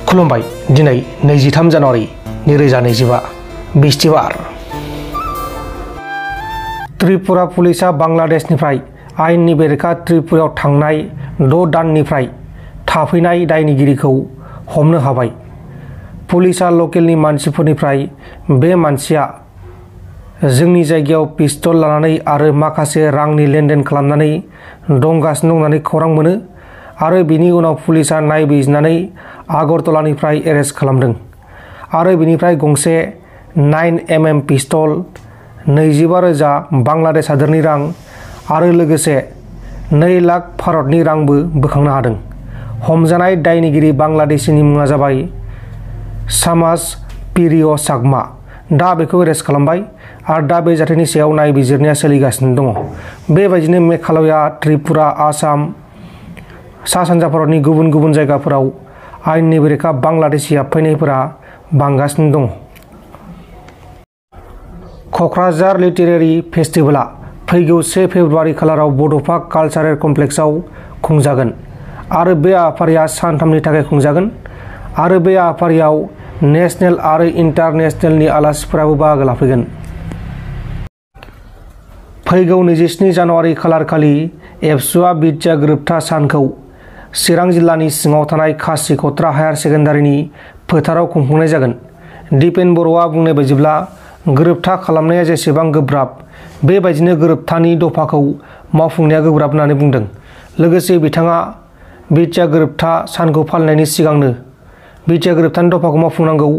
खुलुमबाय दिनै 23 जानुवारि 2025 बिस्तिबार त्रिपुरा पुलिसा बांलादेशनिफ्राय आयेननि बेरेखा त्रिपुरायाव थांनाय 6 दाननिफ्राय थाफैनाय दायनिगिरिखौ हमनो हाबाय। पुलिसा लकेलनि मानसिफोरनिफ्राय बे मानसिया जोंनि जायगायाव पिस्तल लानानै आरो माखासे रांनि लेनदेन खालामनानै दंगासिनो दं होननानै खौरां मोनो आरो बिनि उनाव पुलिसा नायबिजिरनानै आगरतलानिफ्राय एरेस्ट खालामदों आरो बिनिफ्राय गंसे 9mm पिस्तल 25,000 बांलादेश हादोरनि रां आरो लोगोसे 2 लाख भारतनि रांबो बोखांनो हादों। हमजानाय दायनिगिरि बांलादेशीनि मुङा जाबाय सामाज पिरिय सागमा। दा बेखौ एरेस्ट खालामबाय आरो दा बे जाथायनि सायाव नायबिजिरनाया सोलिगासिनो दङ। बेबायदिनो मेघालया, त्रिपुरा, आसाम, सा सानजा भारतनि गुबुन गुबुन जायगाफोराव आयेननि बेरेखा बांलादेशी हाबफैनायफोरा बांगासिनो दङ। क'क्राझार लिटारेरि फेस्टिभेला फैगौ 1 फेब्रुवारि खालाराव बड'फा कालचारेल कमप्लेक्सआव खुंजागोन आरो बे हाबाफारिया सानथामनि थाखाय खुंजागोन आरो बे हाबाफारियाव नेशनेल आरो इन्टारनेशनेलनि आलासिफोराबो बाहागो लाफैगोन। फैगौ 27 जानुवारि खालारखालि एबसुआ बिटिया गोरोबथा सानखौ चिरां जिल्लानि सिङाव थानाय खासिकत्रा हायार सेकेन्डारिनि फोथाराव खुंफुंनाय जागोन। दिपेन बर'आ बुंनाय बायदिब्ला गोरोबथा खालामनाया जेसेबां गोब्राब बेबायदिनो गोरोबथानि दफाखौ मावफुंनाया गोब्राब होननानै बुंदों। लोगोसे बिथाङा बिटिया गोरोबथा सानखौ फालिनायनि सिगांनो बिटिया गोरोबथानि दफाखौ मावफुंनांगौ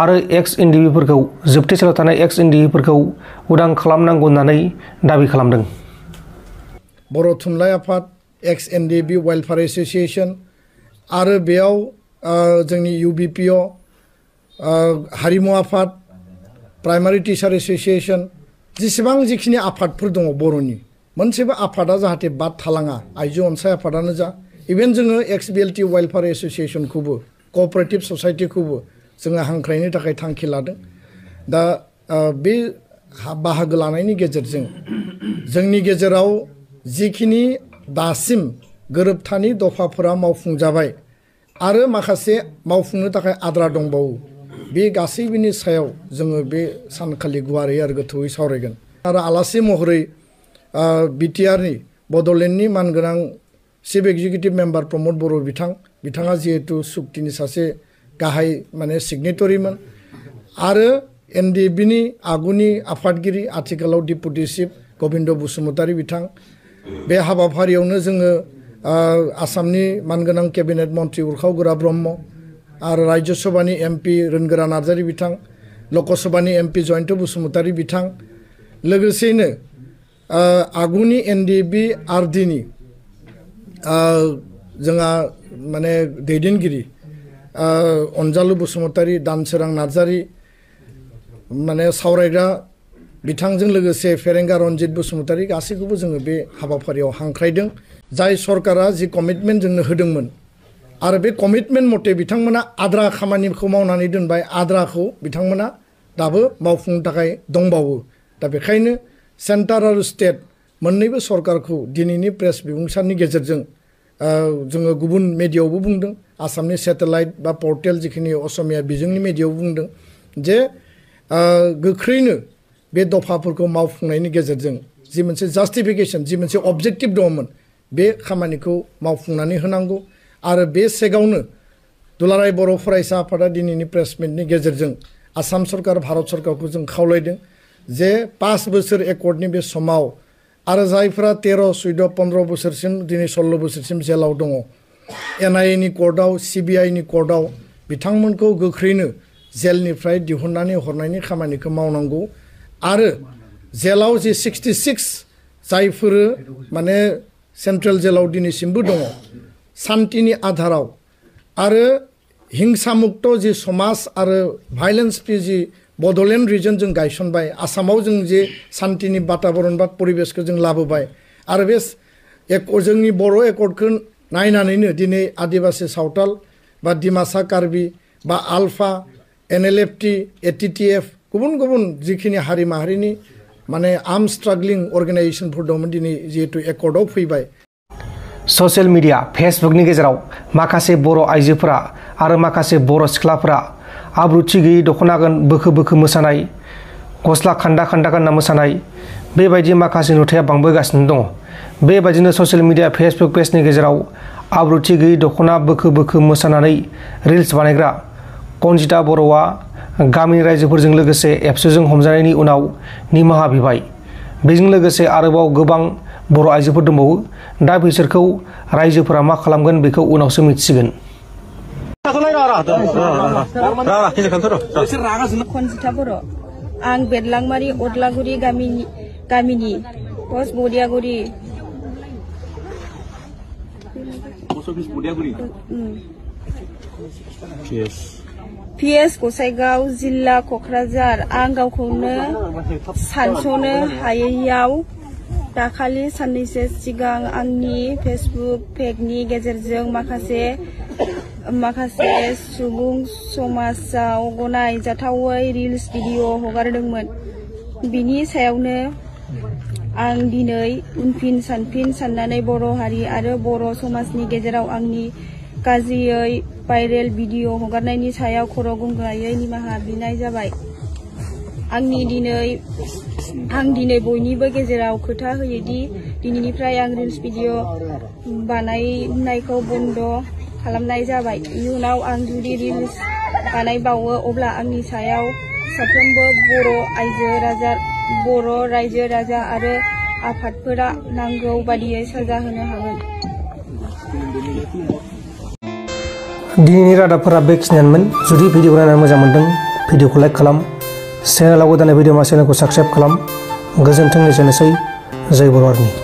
आरो एक्स एनडिबिफोरखौ जोबथेसालियाव थानाय एक्स एनडिबिफोरखौ उदां खालामनांगौ होननानै दाबि खालामदों। बर' थुनलाइ आफाद, एक्स एनडिबि वेलफेयार एस'सिएशन आरो बेयाव जोंनि इउबिपिअ, हारिमु आफाद, प्राइमारि टिचार एस'सिएशन जेसेबां जिखिनि आफादफोर दङ बर'नि मोनसेबो आफादा जाहाथे बाद थालाङा। आइजो अनसाय आफादानो जा, इभेन जोङो एक्स बिएलटि वेलफेयार एस'सिएशनखौबो कअपारेटिभ ससाइटिखौबो जोङो हांख्रायनो थाखाय थांखि लादों। दा बे बाहागो लानायनि गेजेरजों जोंनि गेजेराव जिखिनि दासिम गोरोबथानि दफाफोरा मावफुंजाबाय आरो माखासे मावफुंनो थाखाय आद्रा दंबावो, बे गासैबोनि सायाव जोङो बे सानखालि गुवारै आरो गोथौयै सावरायगोन। आरो आलासि महरै बिटिआरनि बड'लेण्डनि मानगोनां चिफ एक्जिकिउटिभ मेम्बार प्रमद बर' बिथाङा जिहेतु सुक्तिनि सासे गाहाय सिगनेटरिमोन आरो एनडिबिनि आगुनि आफादगिरि आथिखालाव डिपुटि चिफ गबिन्द बसुमतारी बिथां। बे हाबाफारियावनो जोङो आसामनि मानगोनां केबिनेट मन्त्रि उरखाव गोरा ब्रह्म आरो राज्य सभानि एमपि रोनगोरा नार्जारी बिथां, लकसभानि एमपि जयन्त बसुमतारी बिथां, लोगोसेयैनो आगुनि एनडिबि आरडिनि जोंहा दैदेनगिरि अनजालु बसुमतारी, दानसोरां नार्जारी सावरायग्रा बिथांजों लोगोसे फेरेंगा रनजित बसुमतारी गासैखौबो जोङो बे हाबाफारियाव हांख्रायदों। जाय सरकारा जि कमिटमेन्ट जोंनो होदोंमोन आरो बे कमिटमेन्ट मथे बिथांमोना आद्रा खामानिखौ मावनानै दोनबाय, आद्राखौ बिथांमोना दाबो मावफुंनो थाखाय दंबावो। दा बेखायनो सेन्टार आरो स्टेट मोननैबो सरकारखौ दिनैनि प्रेस बिबुंसारनि गेजेरजों जोङो गुबुन मेडियायावबो बुंदों, आसामनि सेटेलाइट बा पर्टेल जिखिनि असमिया बिजोंनि मेडियायाव बुंदों जे गोख्रैनो बे दफाफोरखौ मावफुंनायनि गेजेरजों जि मोनसे जास्टिफिकेसन, जि मोनसे अबजेक्टिभ दङमोन बे खामानिखौ मावफुंनानै होनांगौ। आरो बे सेगावनो दुलाराय बर' फरायसा आफादा दिनैनि प्रेस मिटनि गेजेरजों आसाम सरकार, भारत सरकारखौ जों खावलायदों जे 5 बोसोर एकर्डनि बे समाव आरो जायफोरा 13, 14, 15 बोसोरसिम दिनै 16 बोसोरसिम जेलाव दङ, एनआइएनि कर्टआव, सिबिआइनि कर्टआव बिथांमोनखौ गोख्रैनो जेलनिफ्राय दिहुननानै हरनायनि खामानिखौ मावनांगौ। आरो जेलाव जे 66 जायफोरो सेन्ट्रेल जेलाव दिनैसिमबो दङ, सान्तिनि आधाराव आरो हिंसामुक्त जि समाज आरो भाइलेन्स फ्रि जि बड'लेण्ड रिजन जों गायसनबाय, आसामाव जों जे सान्तिनि बाताबरन बा परिबेसखौ जों लाबोबाय आरो बे जोंनि बर' एकर्डखौ नायनानैनो दिनै आदिबासि सावताल बा डिमासा कार्बि बा आलफा, एनएलएफटि, एटिटिएफ गुबुन गुबुन जिखिनि हारि माहारिनि आर्म स्ट्रागलिं अर्गेनाइजेशनफोर दंमोन दिनै जिहेतु एकर्डआव फैबाय। ससियेल मिडिया फेसबुकनि गेजेराव माखासे बर' आइजोफोरा आरो माखासे बर' सिख्लाफोरा आब्रुथि गैयै दख'ना बोखो बोखो मोसानाय, गस्ला खान्दा खान्दा गानना मोसानाय बेबायदि माखासे नुथाया बांबोगासिनो दङ। बेबायदिनो ससियेल मिडिया फेसबुक पेजनि गेजेराव आब्रुथि गैयै दख'ना बोखो बोखो मोसानानै रिल्स बानायग्रा कनजिता बर'आ गामिनि रायजोफोरजों लोगोसे एबसुजों हमजानायनि उनाव निमाहा बिबाय। बेजों लोगोसे आरोबाव गोबां बर' आइजोफोर दंबावो। दा बिसोरखौ रायजोफोरा मा खालामगोन बेखौ उनावसो मिथिसिगोन। कनजिता बर' आं बेदलांमारि अदलागुरि गामिनि पस्ट बदियागुरि PS गसाइगाव जिल्ला क'क्राझार। आं गावखौनो सानस'नो हायैयाव दाखालि साननैसो सिगां आंनि फेसबुक पेजनि गेजेरजों माखासे सुबुं समाजाव गनायजाथावै रिल्स भिडिअ हगारदोंमोन। बिनि सायावनो आं दिनै उनफिन सानफिन साननानै बर' हारि आरो बर' समाजनि गेजेराव आंनि गाज्रियै भाइरेल भिडिअ हगारनायनि सायाव खर' गंग्रायै निमाहा बिनाय जाबाय। आं दिनै बयनिबो गेजेराव खोथा होयोदि दिनैनिफ्राय आं रिल्स भिडिअ बानायनायखौ बन्द' खालामनाय जाबाय। इयुनाव आं जुदि रिल्स बानायबावो अब्ला आंनि सायाव साफ्रोमबो बर' रायजो राजा आरो आफादफोरा नांगौ बादियै साजा होनो हागोन। दिनैनि रादाबफोरा बेखिनियानोमोन। जुदि भिडिअखौ नायनानै मोजां मोनदों भिडिअखौ लाइक खालाम, चेनेलाव गोदान भिडिअ मा चेनेलखौ साबस्क्राइब खालाम। गोजोन्थों एसेनोसै। जय बर' आर्मि।